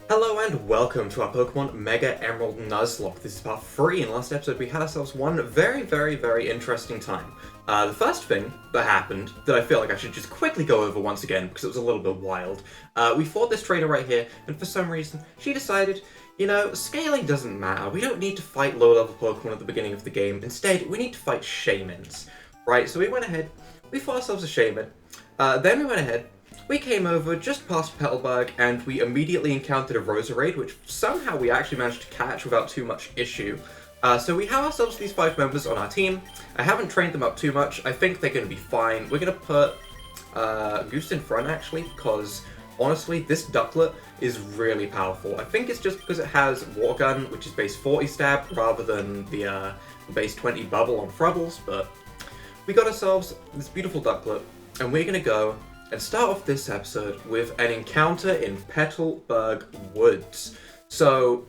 Hello and welcome to our Pokemon Mega Emerald Nuzlocke. This is part 3. In the last episode we had ourselves one very interesting time. The first thing that happened, that I feel like I should just quickly go over once again, because it was a little bit wild. We fought this trainer right here, and for some reason, she decided, you know, scaling doesn't matter. We don't need to fight low-level Pokemon at the beginning of the game. Instead, we need to fight Shaymins. Right, so we went ahead, we fought ourselves a Shaymin, then we went ahead, we came over just past Petalburg, and we immediately encountered a Roserade, which somehow we actually managed to catch without too much issue. So we have ourselves these 5 members on our team. I haven't trained them up too much. I think they're going to be fine. We're going to put Goose in front, actually, because honestly, this Ducklet is really powerful. I think it's just because it has Water Gun, which is base 40 stab, rather than the base 20 bubble on Frubbles, but we got ourselves this beautiful Ducklet, and we're going to go and start off this episode with an encounter in Petalburg Woods. So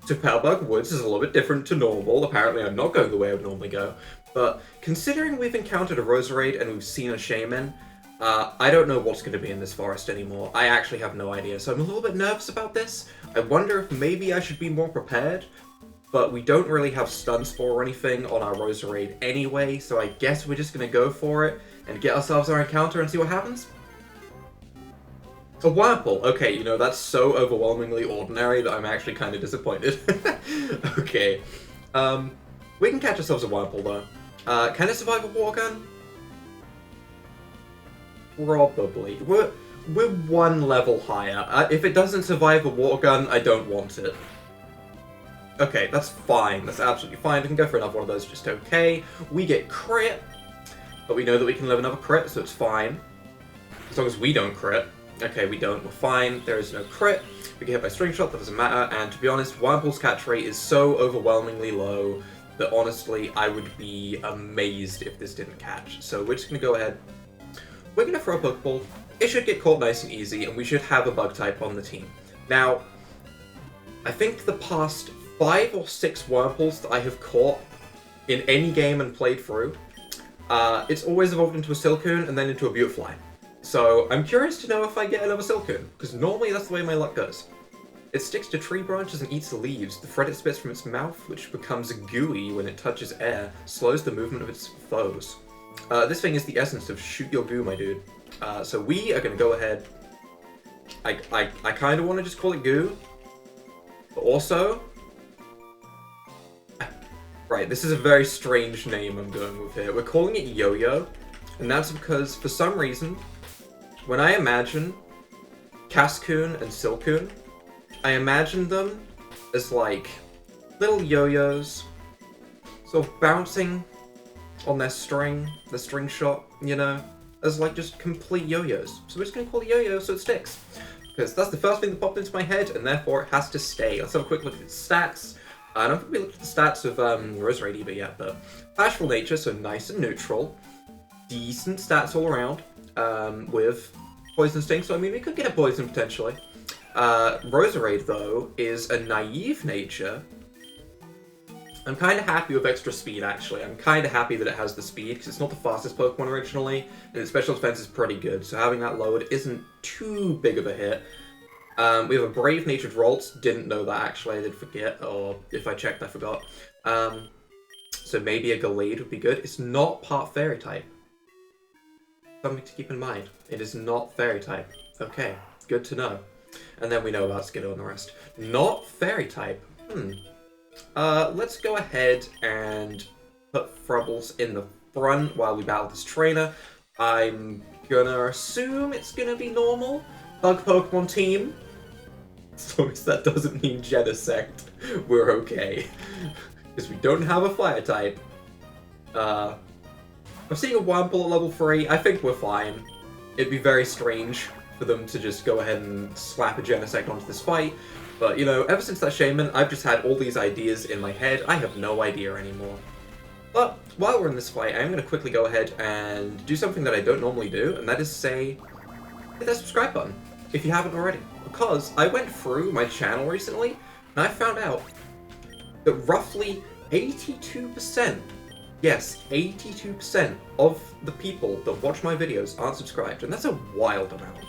Petalburg Woods is a little bit different to normal. Apparently I'm not going the way I would normally go. But considering we've encountered a Roserade and we've seen a Shaymin, I don't know what's going to be in this forest anymore. I actually have no idea, so I'm a little bit nervous about this. I wonder if maybe I should be more prepared. But we don't really have Stun Spore or anything on our Roserade anyway, so I guess we're just going to go for it and get ourselves our encounter and see what happens. A Wurmple! Okay, you know, that's so overwhelmingly ordinary that I'm actually kind of disappointed. Okay. We can catch ourselves a Wurmple, though. Can it survive a Water Gun? Probably. We're 1 level higher. If it doesn't survive a Water Gun, I don't want it. Okay, that's fine. That's absolutely fine. We can go for another one of those just okay. We get crit, but we know that we can live another crit, so it's fine. As long as we don't crit. Okay, we don't. We're fine. There is no crit. We get hit by String Shot. That doesn't matter. And to be honest, Wurmple's catch rate is so overwhelmingly low that honestly, I would be amazed if this didn't catch. So we're just going to go ahead. We're going to throw a Pokeball. It should get caught nice and easy, and we should have a Bug type on the team. Now, I think the past 5 or 6 Wurmples that I have caught in any game and played through, it's always evolved into a Silcoon and then into a Beautifly. So I'm curious to know if I get another Silcoon, because normally that's the way my luck goes. It sticks to tree branches and eats the leaves. The thread it spits from its mouth, which becomes gooey when it touches air, slows the movement of its foes. This thing is the essence of shoot your goo, my dude. So we are going to go ahead. I kind of want to just call it goo, but also... Right, this is a very strange name I'm going with here. We're calling it Yo-Yo, and that's because, for some reason, when I imagine Cascoon and Silcoon, I imagine them as, like, little yo-yos, sort of bouncing on their string shot, you know, as, like, just complete yo-yos. So we're just going to call it Yo-Yo so it sticks. Because that's the first thing that popped into my head, and therefore it has to stay. Let's have a quick look at its stats. I don't think we looked at the stats of Roserade either yet, but Bashful Nature, so nice and neutral. Decent stats all around, with Poison Sting, so I mean we could get a Poison potentially. Roserade, though, is a Naive Nature. I'm kind of happy with extra speed, actually. I'm kind of happy that it has the speed, because it's not the fastest Pokemon originally, and its special defense is pretty good, so having that lowered isn't too big of a hit. We have a Brave Natured Ralts. Didn't know that, actually. I did forget, or if I checked, I forgot. So maybe a Gallade would be good. It's not part Fairy type. Something to keep in mind. It is not Fairy type. Okay, good to know. And then we know about Skiddo and the rest. Not Fairy type. Let's go ahead and put Frubbles in the front while we battle this trainer. I'm gonna assume it's gonna be normal. Bug Pokemon team. As long as that doesn't mean Genesect, we're okay. Because we don't have a Fire type. I'm seeing a Wurmple at level 3. I think we're fine. It'd be very strange for them to just go ahead and slap a Genesect onto this fight. But, you know, ever since that Shaymin, I've just had all these ideas in my head. I have no idea anymore. But while we're in this fight, I'm going to quickly go ahead and do something that I don't normally do, and that is say, hit that subscribe button, if you haven't already. Because I went through my channel recently, and I found out that roughly 82%, yes, 82% of the people that watch my videos aren't subscribed, and that's a wild amount.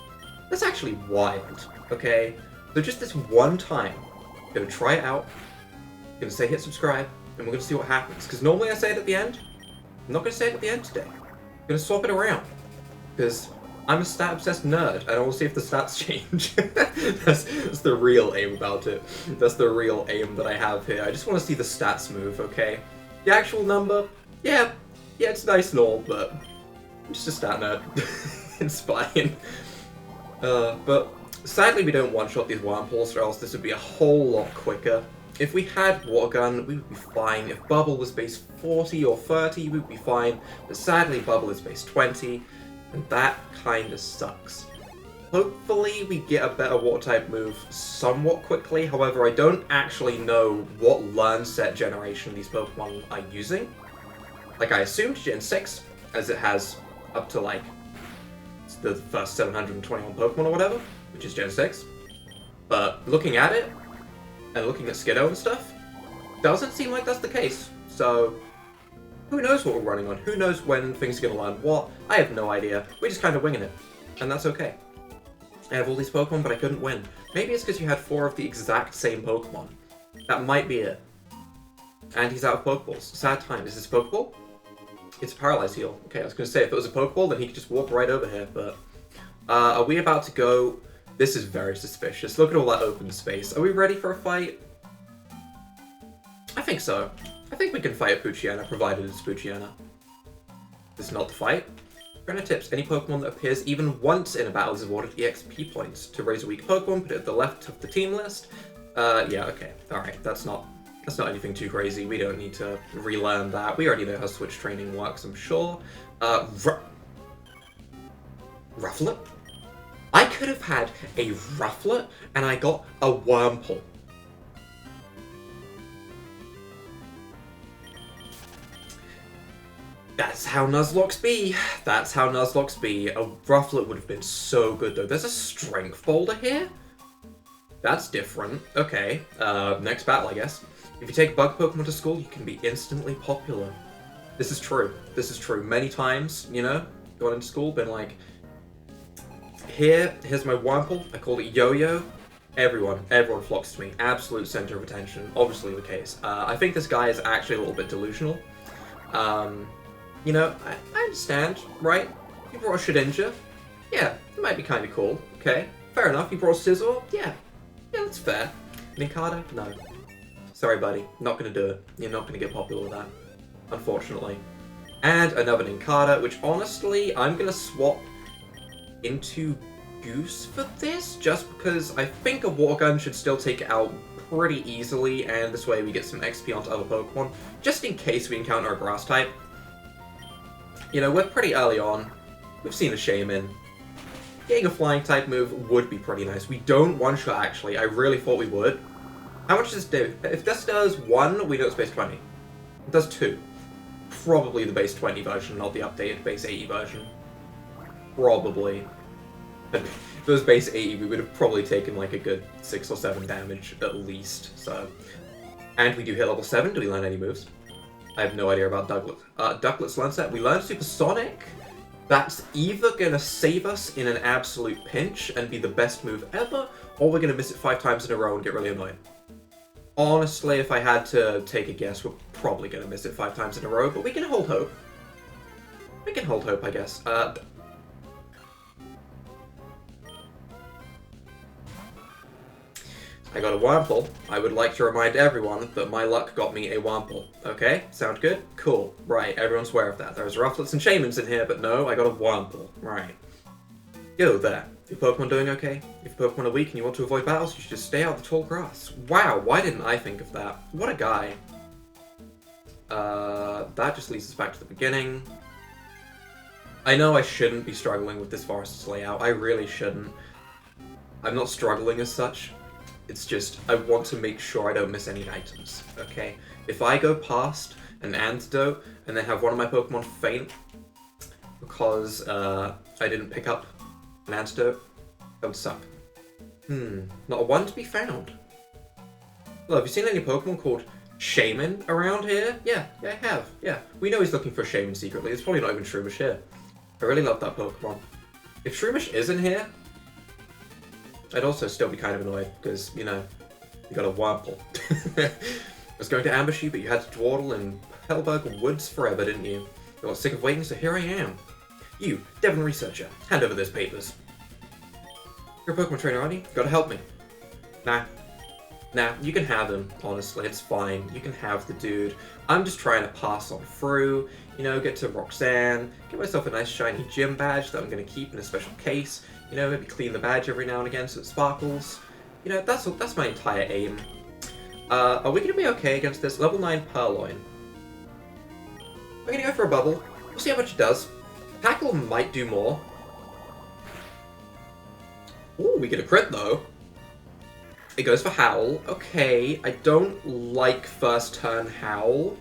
That's actually wild, okay? So just this one time, I'm gonna try it out, I'm gonna say hit subscribe, and we're gonna see what happens. Because normally I say it at the end. I'm not gonna say it at the end today. I'm gonna swap it around. Because I'm a stat-obsessed nerd, and I want to see if the stats change. that's the real aim about it. That's the real aim that I have here. I just want to see the stats move, okay? The actual number, yeah, it's nice and all, but I'm just a stat nerd. It's fine. But sadly we don't one-shot these wormholes, or else this would be a whole lot quicker. If we had Water Gun, we would be fine. If Bubble was base 40 or 30, we would be fine. But sadly, Bubble is base 20. And that kinda sucks. Hopefully we get a better water-type move somewhat quickly, however I don't actually know what learn set generation these Pokemon are using. Like I assumed Gen 6, as it has up to like the first 721 Pokemon or whatever, which is Gen 6. But looking at it, and looking at Skiddo and stuff, doesn't seem like that's the case, so who knows what we're running on? Who knows when things are going to learn what? I have no idea. We're just kind of winging it. And that's okay. I have all these Pokemon, but I couldn't win. Maybe it's because you had 4 of the exact same Pokemon. That might be it. And he's out of Pokeballs. Sad time. Is this a Pokeball? It's a Paralyzed Heal. Okay, I was going to say, if it was a Pokeball, then he could just walk right over here, but... are we about to go... This is very suspicious. Look at all that open space. Are we ready for a fight? I think so. I think we can fight a Poochyena, provided it's Poochyena. This is not the fight. Granite tips. Any Pokemon that appears even once in a battle is awarded EXP points. To raise a weak Pokemon, put it at the left of the team list. Yeah, okay. Alright, that's not anything too crazy. We don't need to relearn that. We already know how Switch training works, I'm sure. Rufflet? I could have had a Rufflet, and I got a Wurmple. That's how Nuzlocks be. That's how Nuzlocks be. A Rufflet would have been so good, though. There's a Strength Boulder here? That's different. Okay, next battle, I guess. If you take Bug Pokemon to school, you can be instantly popular. This is true. This is true. Many times, you know, going into school, been like, here's my Wurmple. I call it Yo-Yo. Everyone flocks to me. Absolute center of attention. Obviously the case. I think this guy is actually a little bit delusional. You know, I understand, right? You brought a Shedinja. Yeah, it might be kind of cool. Okay, fair enough. You brought a Scizor. Yeah, that's fair. Nincada? No. Sorry, buddy. Not gonna do it. You're not gonna get popular with that, unfortunately. And another Nincada, which honestly, I'm gonna swap into Goose for this, just because I think a Water Gun should still take it out pretty easily, and this way we get some XP onto other Pokemon, just in case we encounter a Grass type. You know, we're pretty early on. We've seen a Shaymin. Getting a Flying type move would be pretty nice. We don't one-shot, actually. I really thought we would. How much does this do? If this does 1, we know it's base 20. It does 2. Probably the base 20 version, not the updated base 80 version. Probably. If it was base 80, we would have probably taken like a good 6 or 7 damage at least, so... And we do hit level 7. Do we learn any moves? I have no idea about Ducklet's learn set. We learn Supersonic. That's either going to save us in an absolute pinch and be the best move ever, or we're going to miss it 5 times in a row and get really annoyed. Honestly, if I had to take a guess, we're probably going to miss it 5 times in a row, but we can hold hope. We can hold hope, I guess. I got a Wurmple. I would like to remind everyone that my luck got me a Wurmple. Okay? Sound good? Cool. Right, everyone's aware of that. There's Rufflets and Shaymins in here, but no, I got a Wurmple. Right. Yo there. Your Pokemon doing okay? If your Pokemon are weak and you want to avoid battles, you should just stay out of the tall grass. Wow, why didn't I think of that? What a guy. That just leads us back to the beginning. I know I shouldn't be struggling with this forest's layout. I really shouldn't. I'm not struggling as such. It's just, I want to make sure I don't miss any items, okay? If I go past an antidote and then have one of my Pokemon faint because I didn't pick up an antidote, that would suck. Not a one to be found. Well, have you seen any Pokemon called Shaymin around here? Yeah, I have, yeah. We know he's looking for a Shaymin secretly. It's probably not even Shroomish here. I really love that Pokemon. If Shroomish is in here, I'd also still be kind of annoyed because, you know, you got a Wurmple. I was going to ambush you, but you had to dawdle in Petalburg woods forever, didn't you? You got sick of waiting, so here I am. You, Devon researcher, hand over those papers. You're a Pokemon trainer, aren't you? You gotta help me. Nah, you can have him, honestly, it's fine. You can have the dude. I'm just trying to pass on through, you know, get to Roxanne, get myself a nice shiny gym badge that I'm going to keep in a special case, you know, maybe clean the badge every now and again so it sparkles. You know, that's my entire aim. Are we going to be okay against this? Level 9 Purloin. We're going to go for a bubble. We'll see how much it does. Tackle might do more. Ooh, we get a crit though. It goes for Howl. Okay, I don't like first turn Howl.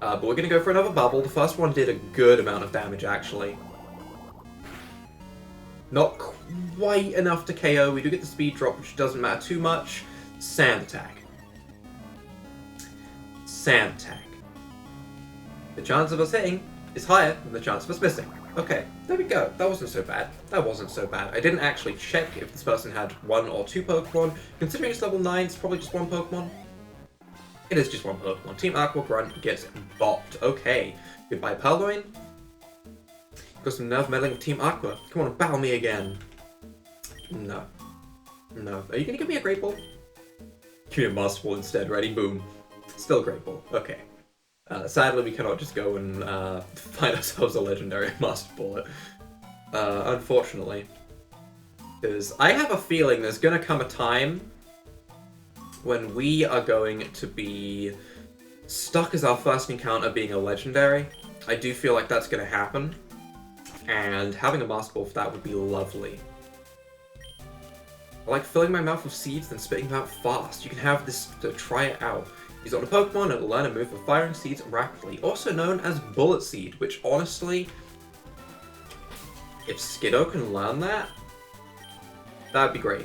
But we're going to go for another bubble. The first one did a good amount of damage, actually. Not quite enough to KO. We do get the speed drop, which doesn't matter too much. Sand attack. Sand attack. The chance of us hitting is higher than the chance of us missing. Okay, there we go. That wasn't so bad. That wasn't so bad. I didn't actually check if this person had 1 or 2 Pokemon. Considering it's level 9, it's probably just 1 Pokemon. It is just 1 Pokemon. Team Aqua Grunt gets bopped. Okay. Goodbye, Purloin. Got some nerve meddling with Team Aqua. Come on, battle me again. No. No. Are you gonna give me a Great Ball? Give me a Master Ball instead. Ready? Boom. Still a Great Ball. Okay. Sadly, we cannot just go and find ourselves a legendary Master Ball. Unfortunately. Because I have a feeling there's going to come a time when we are going to be stuck as our first encounter being a legendary. I do feel like that's going to happen. And having a Master Ball for that would be lovely. I like filling my mouth with seeds and spitting them out fast. You can have this to try it out. Use it on a Pokemon, it will learn a move for firing seeds rapidly, also known as Bullet Seed, which honestly, if Skiddo can learn that, that'd be great.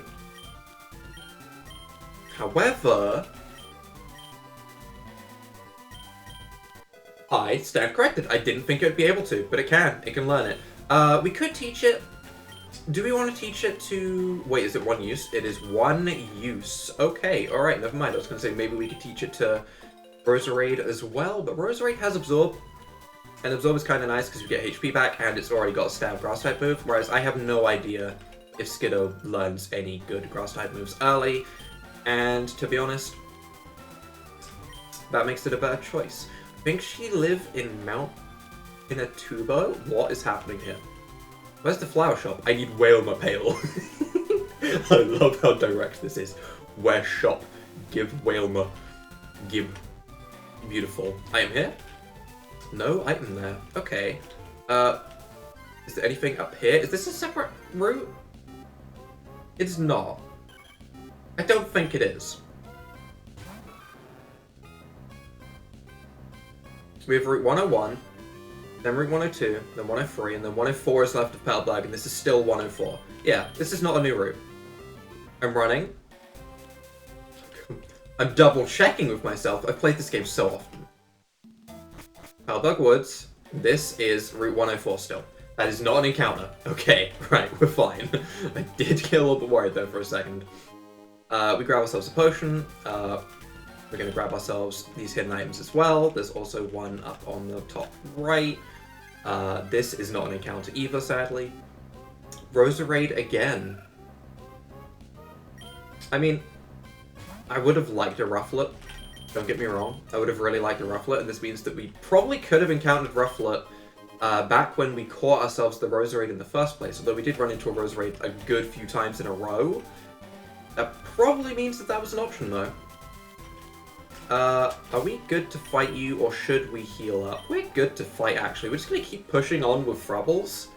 However, I stand corrected. I didn't think it would be able to, but it can. It can learn it. We could teach it. Do we want to teach it to... Wait, is it 1 use? It is 1 use. Okay, alright, never mind. I was going to say maybe we could teach it to Roserade as well, but Roserade has Absorb. And Absorb is kind of nice because we get HP back, and it's already got a stab Grass-type move, whereas I have no idea if Skiddo learns any good Grass-type moves early. And to be honest, that makes it a better choice. I think she live in Mount Pinatubo? What is happening here? Where's the flower shop? I need Whalmer Pale. I love how direct this is. Where shop? Give Whalmer. Give. Beautiful. I am here? No item there. Okay. Is there anything up here? Is this a separate route? It's not. I don't think it is. We have Route 101. Then Route 102, then 103, and then 104 is left of Petalburg, and this is still 104. Yeah, this is not a new route. I'm running. I'm double checking with myself. I've played this game so often. Petalburg Woods. This is Route 104 still. That is not an encounter. Okay, right, we're fine. I did get a little bit worried there for a second. We grab ourselves a potion. We're going to grab ourselves these hidden items as well. There's also one up on the top right. This is not an encounter either, sadly. Roserade again. I mean, I would have liked a Rufflet. Don't get me wrong. I would have really liked a Rufflet, and this means that we probably could have encountered Rufflet back when we caught ourselves the Roserade in the first place. Although we did run into a Roserade a good few times in a row. That probably means that that was an option, though. Are we good to fight you, or should we heal up? We're good to fight, actually. We're just going to keep pushing on with Frubbles.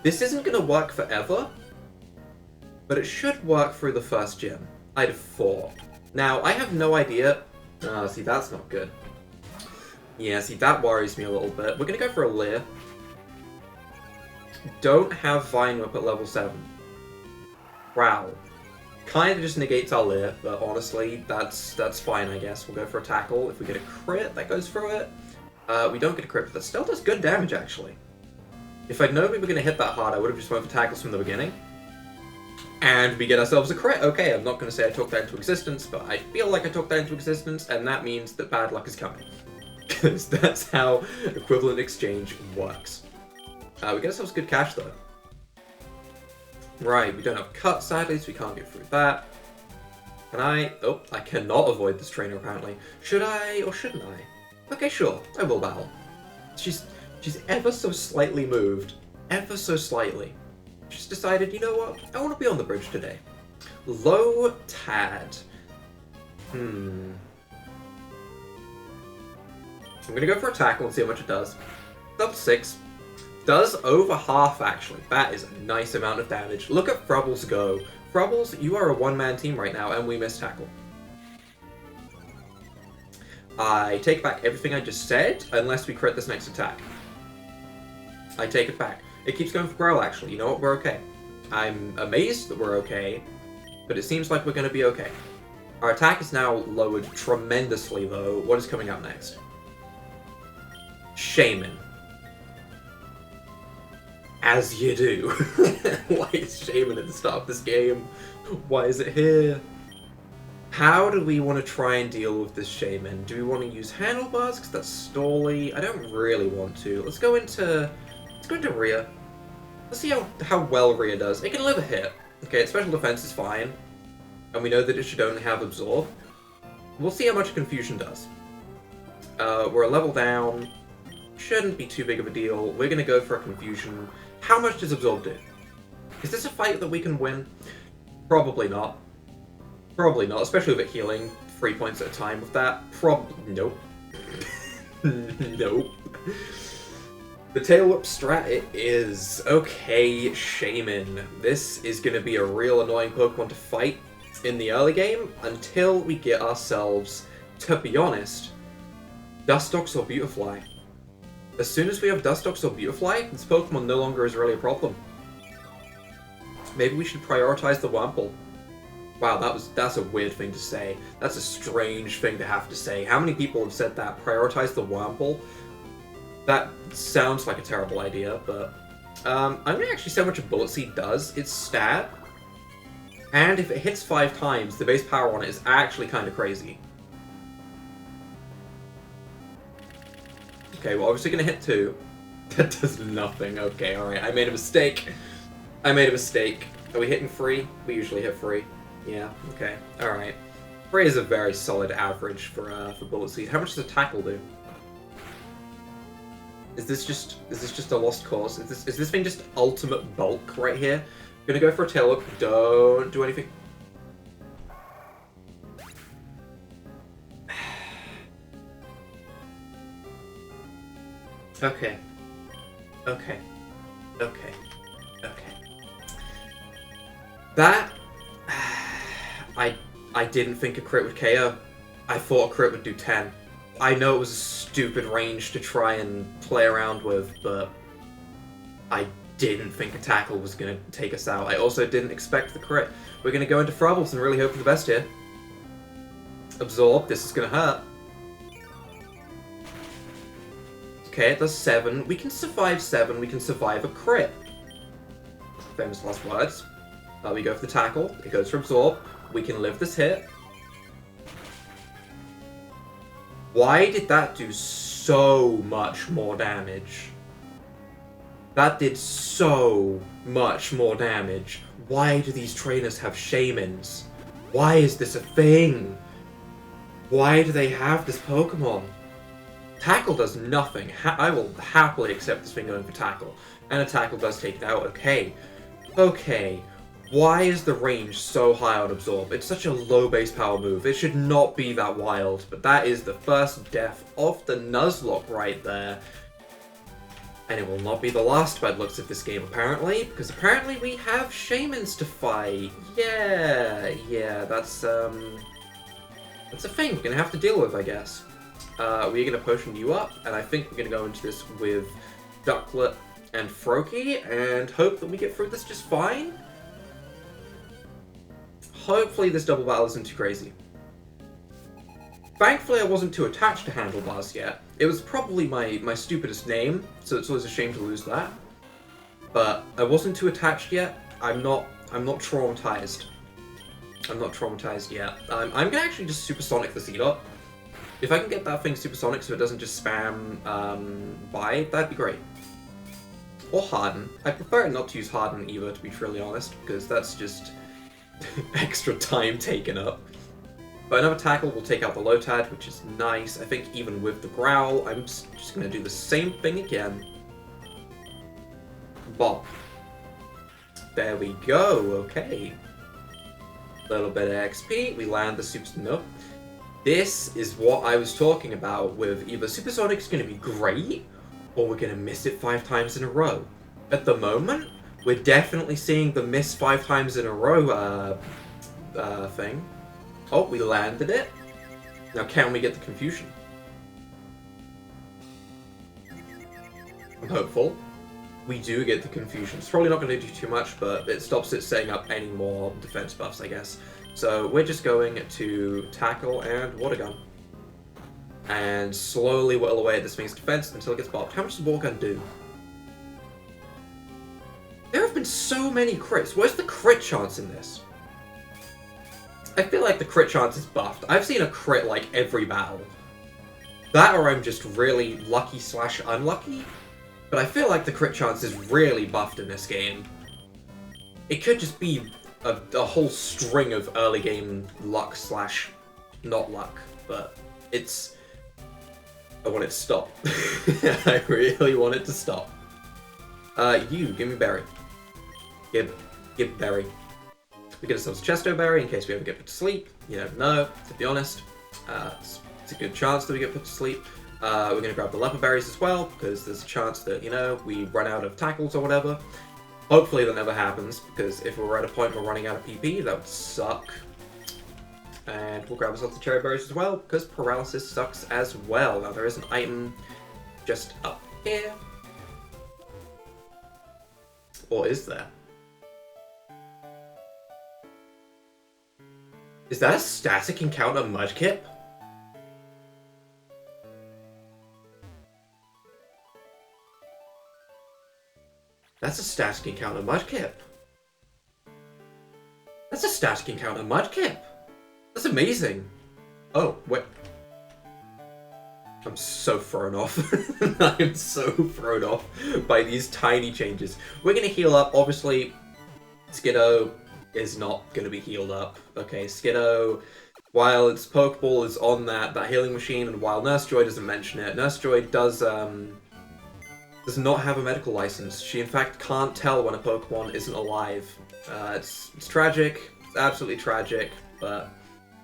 This isn't going to work forever, but it should work through the first gym. I'd have thought. Now, I have no idea... see, that's not good. Yeah, see, that worries me a little bit. We're going to go for a Leer. Don't have Vine Whip at level 7. Wow. Kind of just negates our Leer, but honestly, that's fine, I guess. We'll go for a Tackle. If we get a crit, that goes through it. We don't get a crit, but that still does good damage, actually. If I'd known we were going to hit that hard, I would have just went for Tackles from the beginning. And we get ourselves a crit. Okay, I'm not going to say I took that into existence, but I feel like I took that into existence, and that means that bad luck is coming. Because that's how equivalent exchange works. We get ourselves good cash, though. Right, we don't have cut, sadly, so we can't get through that. Can I? Oh, I cannot avoid this trainer, apparently. Should I, or shouldn't I? Okay, sure, I will battle. She's ever so slightly moved. Ever so slightly. She's decided, you know what? I want to be on the bridge today. Low Tad. I'm gonna go for a tackle and see how much it does. Level 6. Does over half, actually. That is a nice amount of damage. Look at Frubbles go. Frubbles, you are a one-man team right now, and we miss tackle. I take back everything I just said, unless we crit this next attack. I take it back. It keeps going for Growl, actually. You know what? We're okay. I'm amazed that we're okay, but it seems like we're going to be okay. Our attack is now lowered tremendously, though. What is coming out next? Shaymin. As you do. Why is Shaymin at the start of this game? Why is it here? How do we want to try and deal with this Shaymin? Do we want to use handlebars? Because that's stally. I don't really want to. Let's go into Rhea. Let's see how well Rhea does. It can live a hit. Okay, its special defense is fine. And we know that it should only have Absorb. We'll see how much Confusion does. We're a level down. Shouldn't be too big of a deal. We're going to go for a Confusion. How much does Absorb do? Is this a fight that we can win? Probably not. Probably not, especially with it healing 3 points at a time with that. Nope. Nope. The tail whip strat it is. Okay, Shaymin. This is going to be a real annoying Pokemon to fight in the early game until we get ourselves, to be honest, Dustox or Beautifly. As soon as we have Dustox or Beautifly, this Pokemon no longer is really a problem. Maybe we should prioritize the Wurmple. Wow, that's a weird thing to say. That's a strange thing to have to say. How many people have said that? Prioritize the Wurmple? That sounds like a terrible idea, but I'm going to actually say how much a Bullet Seed does. It's stat, and if it hits 5 times, the base power on it is actually kind of crazy. Okay, well, obviously going to hit 2. That does nothing. Okay, alright, I made a mistake. I made a mistake. Are we hitting 3? We usually hit 3. Yeah, okay, alright. 3 is a very solid average for Bullet Seed. How much does a Tackle do? Is this just a lost cause? Is this thing just ultimate bulk right here? I'm gonna go for a tail whip. Don't do anything. Okay. Okay. Okay. Okay. That I didn't think a crit would KO. I thought a crit would do 10. I know it was a stupid range to try and play around with, but I didn't think a tackle was going to take us out. I also didn't expect the crit. We're going to go into Frubbles and really hope for the best here. Absorb. This is going to hurt. Okay, it does 7. We can survive 7. We can survive a crit. Famous last words. We go for the tackle. It goes for Absorb. We can live this hit. Why did that do so much more damage? That did so much more damage. Why do these trainers have Shaymins? Why is this a thing? Why do they have this Pokemon? Tackle does nothing. I will happily accept this thing going for Tackle. And a Tackle does take it out. Okay. Okay. Why is the range so high on Absorb? It's such a low base power move. It should not be that wild, but that is the first death of the Nuzlocke right there. And it will not be the last bad looks of this game, apparently, because apparently we have Shaymins to fight. Yeah, that's a thing we're gonna have to deal with, I guess. We're gonna potion you up, and I think we're gonna go into this with Ducklet and Froakie, and hope that we get through this just fine. Hopefully this double battle isn't too crazy. Thankfully I wasn't too attached to Handlebars yet. It was probably my stupidest name, so it's always a shame to lose that. But I wasn't too attached yet. I'm not I'm not traumatized. I'm not traumatized yet. I'm gonna actually just supersonic the Seedot. If I can get that thing supersonic so it doesn't just spam by, that'd be great. Or Harden. I prefer not to use Harden either, to be truly honest, because that's just extra time taken up. But another tackle will take out the Lotad, which is nice. I think even with the Growl, I'm just gonna do the same thing again. Bop. There we go, okay. Little bit of XP, we land the super... Nope. This is what I was talking about with either Supersonic's gonna be great, or we're gonna miss it 5 times in a row. At the moment, we're definitely seeing the miss 5 times in a row thing. Oh, we landed it. Now can we get the Confusion? I'm hopeful. We do get the Confusion. It's probably not going to do too much, but it stops it setting up any more defense buffs, I guess. So we're just going to Tackle and Water Gun. And slowly whittle away at this thing's defense until it gets bopped. How much does Water Gun do? There have been so many crits. Where's the crit chance in this? I feel like the crit chance is buffed. I've seen a crit like every battle. That or I'm just really lucky / unlucky. But I feel like the crit chance is really buffed in this game. It could just be a whole string of early game luck / not luck, but it's... I want it to stop. I really want it to stop. You, give me berry. Give berry. We get ourselves a Chesto berry in case we ever get put to sleep. You never know, to be honest. It's a good chance that we get put to sleep. We're going to grab the leopard berries as well, because there's a chance that, you know, we run out of tackles or whatever. Hopefully that never happens, because if we're at a point we're running out of PP, that would suck. And we'll grab ourselves the cherry berries as well, because paralysis sucks as well. Now there is an item just up here. Or is there? Is that a static encounter Mudkip? That's a static encounter Mudkip. That's a static encounter Mudkip. That's amazing. Oh, wait. I'm so thrown off. I'm so thrown off by these tiny changes. We're going to heal up. Obviously, Skiddo is not going to be healed up. Okay, Skiddo, while its Pokeball is on that healing machine, and while Nurse Joy doesn't mention it, Nurse Joy does not have a medical license. She, in fact, can't tell when a Pokemon isn't alive. It's tragic. It's absolutely tragic, but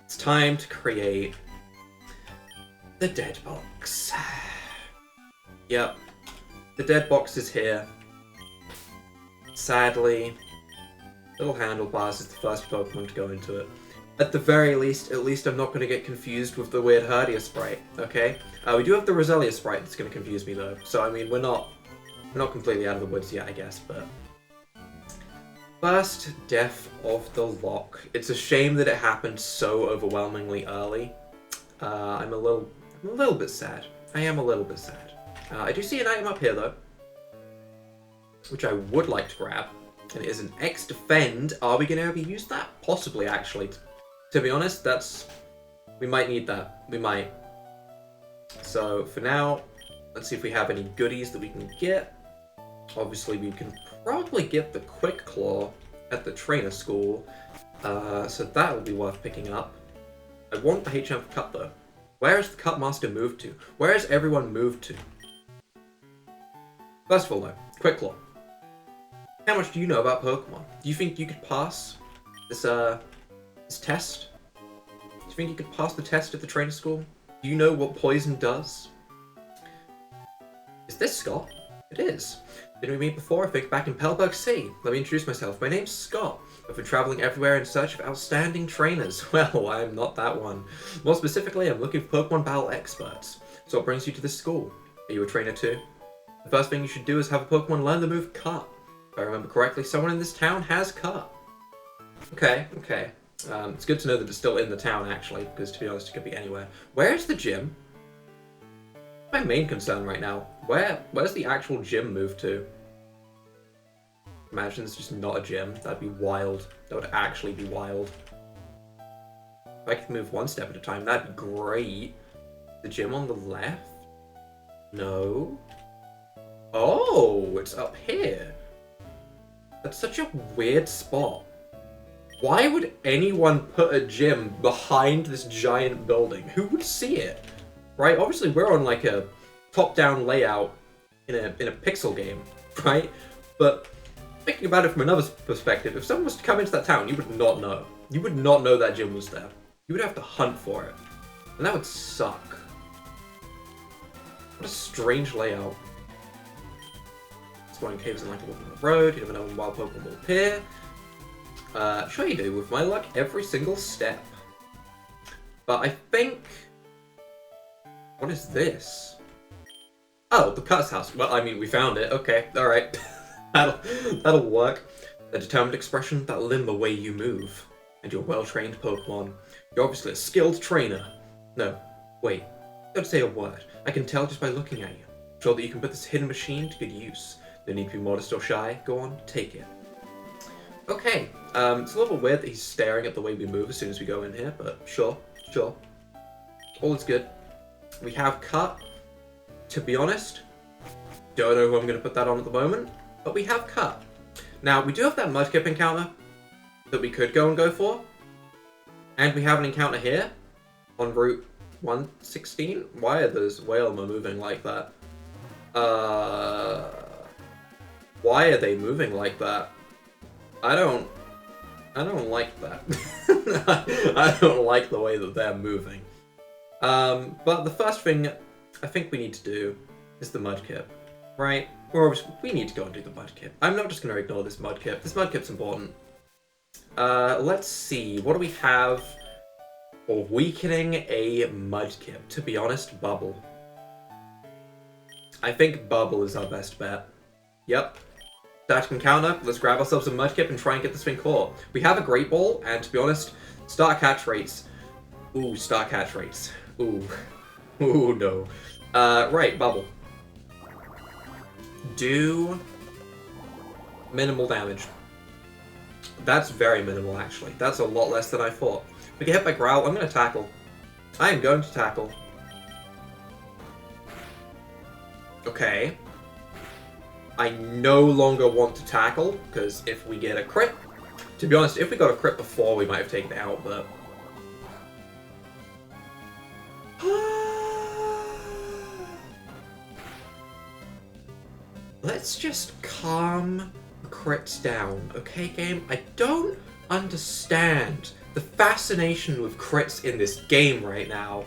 it's time to create the dead box. Yep. The dead box is here. Sadly, Little Handlebars is the first Pokemon to go into it. At the very least, at least I'm not going to get confused with the weird Herdia sprite, okay? We do have the Roselia sprite that's going to confuse me, though. So, I mean, we're not completely out of the woods yet, I guess, but... First death of the lock. It's a shame that it happened so overwhelmingly early. I'm a little bit sad. I am a little bit sad. I do see an item up here, though, which I would like to grab, and it is an X Defend. Are we going to ever use that? Possibly, actually. To be honest, we might need that. We might. So, for now, let's see if we have any goodies that we can get. Obviously, we can probably get the Quick Claw at the trainer school, so that will be worth picking up. I want the HM for Cut, though. Where has the Cut Master moved to? Where has everyone moved to? First of all, though, Quick Claw. How much do you know about Pokemon? Do you think you could pass this test? Do you think you could pass the test at the trainer school? Do you know what poison does? Is this Scott? It is. Did we meet before? I think back in Petalburg City. Let me introduce myself. My name's Scott. I've been traveling everywhere in search of outstanding trainers. Well, I'm not that one. More specifically, I'm looking for Pokemon battle experts. So what brings you to this school? Are you a trainer too? The first thing you should do is have a Pokemon learn the move Cut. If I remember correctly, someone in this town has Cut. Okay. It's good to know that it's still in the town, actually, because to be honest, it could be anywhere. Where's the gym? My main concern right now. Where's the actual gym moved to? Imagine it's just not a gym. That'd be wild. That would actually be wild. If I could move one step at a time, that'd be great. The gym on the left? No. Oh, it's up here. That's such a weird spot. Why would anyone put a gym behind this giant building? Who would see it? Right? Obviously, we're on like a top-down layout in a pixel game, right? But thinking about it from another perspective, if someone was to come into that town, you would not know. You would not know that gym was there. You would have to hunt for it. And that would suck. What a strange layout. Exploring caves and like a walk on the road, you never know when wild Pokemon will appear. Sure you do, with my luck, every single step. But I think... What is this? Oh, the Cut's house. Well, I mean, we found it. Okay, alright. that'll work. A determined expression, that limber way you move. And your well-trained Pokemon. You're obviously a skilled trainer. No, wait. Don't say a word. I can tell just by looking at you. Sure that you can put this hidden machine to good use. No need to be modest or shy. Go on, take it. Okay, it's a little weird that he's staring at the way we move as soon as we go in here, but sure. All is good. We have Cut. To be honest, don't know who I'm going to put that on at the moment, but we have Cut. Now, we do have that Mudkip encounter that we could go for, and we have an encounter here on Route 116. Why are those Whalmer moving like that? Why are they moving like that? I don't like that. I don't like the way that they're moving. But the first thing I think we need to do is the Mudkip, right? We need to go and do the Mudkip. I'm not just going to ignore this Mudkip. This Mudkip's important. Let's see. What do we have for weakening a Mudkip? To be honest, Bubble. I think Bubble is our best bet. Yep. Static encounter. Let's grab ourselves a Mudkip and try and get this thing caught. We have a Great Ball, and to be honest, start catch rates. Ooh, start catch rates. Ooh. Ooh, no. Right, Bubble. Do minimal damage. That's very minimal, actually. That's a lot less than I thought. We get hit by Growl. I'm going to tackle. I am going to tackle. Okay. I no longer want to tackle, because if we get a crit... To be honest, if we got a crit before, we might have taken it out, but... Let's just calm the crits down, okay, game? I don't understand the fascination with crits in this game right now,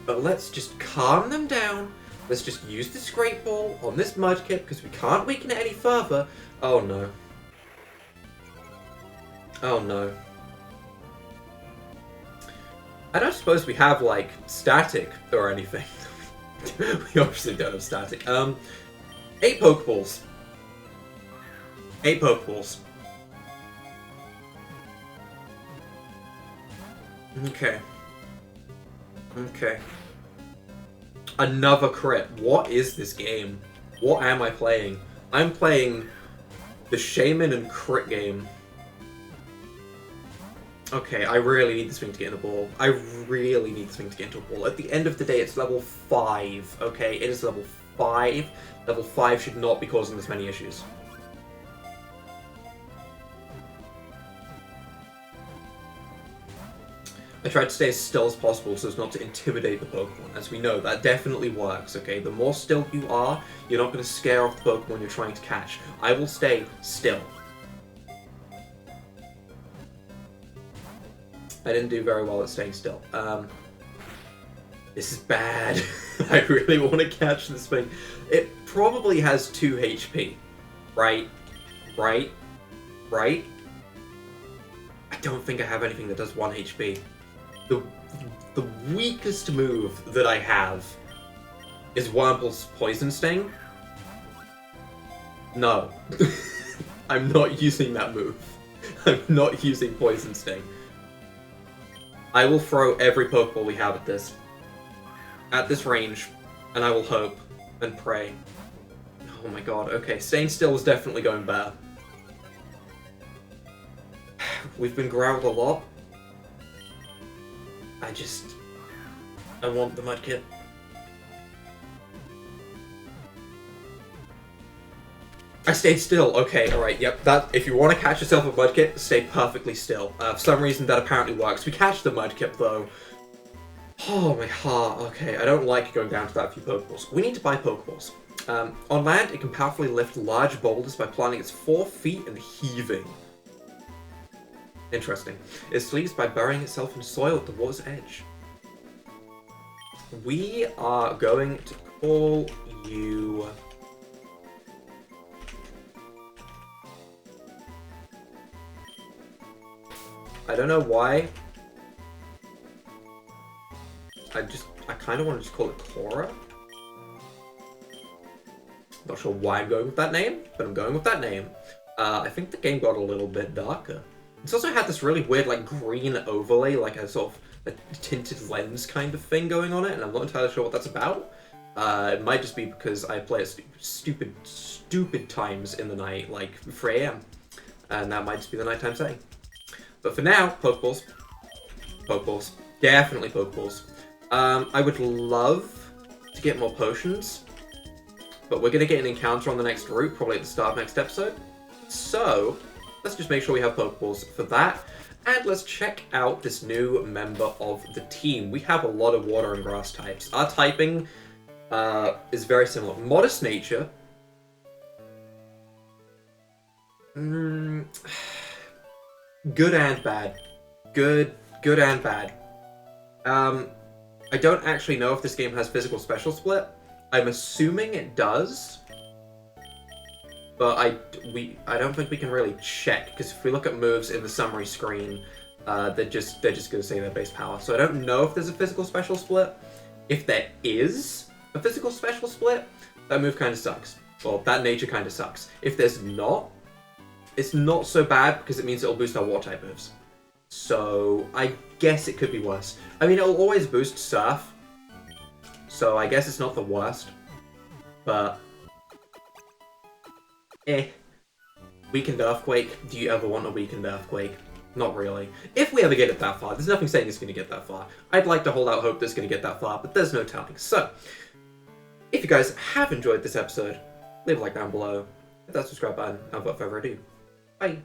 but let's just calm them down. Let's just use this Great Ball on this Mudkip, because we can't weaken it any further. Oh no. Oh no. I don't suppose we have, like, static or anything. We obviously don't have static. 8 Pokeballs. 8 Pokeballs. Okay. Okay. Another crit. What is this game? What am I playing? I'm playing the Shaymin and crit game. Okay, I really need this thing to get in a ball. I really need this thing to get into a ball. At the end of the day, it's level 5, okay? It is level 5. Level 5 should not be causing this many issues. I tried to stay as still as possible so as not to intimidate the Pokemon. As we know, that definitely works, okay? The more still you are, you're not going to scare off the Pokemon you're trying to catch. I will stay still. I didn't do very well at staying still. This is bad. I really want to catch this thing. It probably has 2 HP. Right? Right? Right? I don't think I have anything that does 1 HP. The weakest move that I have is Wurmple's Poison Sting. No. I'm not using that move. I'm not using Poison Sting. I will throw every Pokeball we have at this range, and I will hope and pray. Oh my god, okay, staying still was definitely going better. We've been growled a lot. I want the Mudkip. I stayed still. Okay, alright, yep. That if you want to catch yourself a Mudkip, stay perfectly still. For some reason, that apparently works. We catch the Mudkip, though. Oh, my heart. Okay, I don't like going down to that few Pokeballs. We need to buy Pokeballs. On land, it can powerfully lift large boulders by planting its 4 feet and heaving. Interesting. It sleeps by burying itself in soil at the water's edge. We are going to call you... I don't know why. I kind of want to just call it Cora. Not sure why I'm going with that name, but I'm going with that name. I think the game got a little bit darker. It's also had this really weird, like, green overlay, like a sort of a tinted lens kind of thing going on it, and I'm not entirely sure what that's about. It might just be because I play at stupid times in the night, like 3 AM. And that might just be the nighttime setting. But for now, Pokeballs. Pokeballs. Definitely Pokeballs. I would love to get more potions, but we're going to get an encounter on the next route, probably at the start of next episode. So, let's just make sure we have Pokeballs for that. And let's check out this new member of the team. We have a lot of water and grass types. Our typing is very similar. Modest nature. Good and bad. Good and bad. I don't actually know if this game has physical special split. I'm assuming it does. But I don't think we can really check, because if we look at moves in the summary screen, they're just going to say their base power. So I don't know if there's a physical special split. If there is a physical special split, that move kind of sucks. Well, that nature kind of sucks. If there's not, it's not so bad because it means it'll boost our water type moves. So I guess it could be worse. I mean, it'll always boost Surf, so I guess it's not the worst. But Weakened Earthquake. Do you ever want a Weakened Earthquake? Not really. If we ever get it that far, there's nothing saying it's going to get that far. I'd like to hold out hope that it's going to get that far, but there's no telling. So, if you guys have enjoyed this episode, leave a like down below, hit that subscribe button, and without further ado, bye!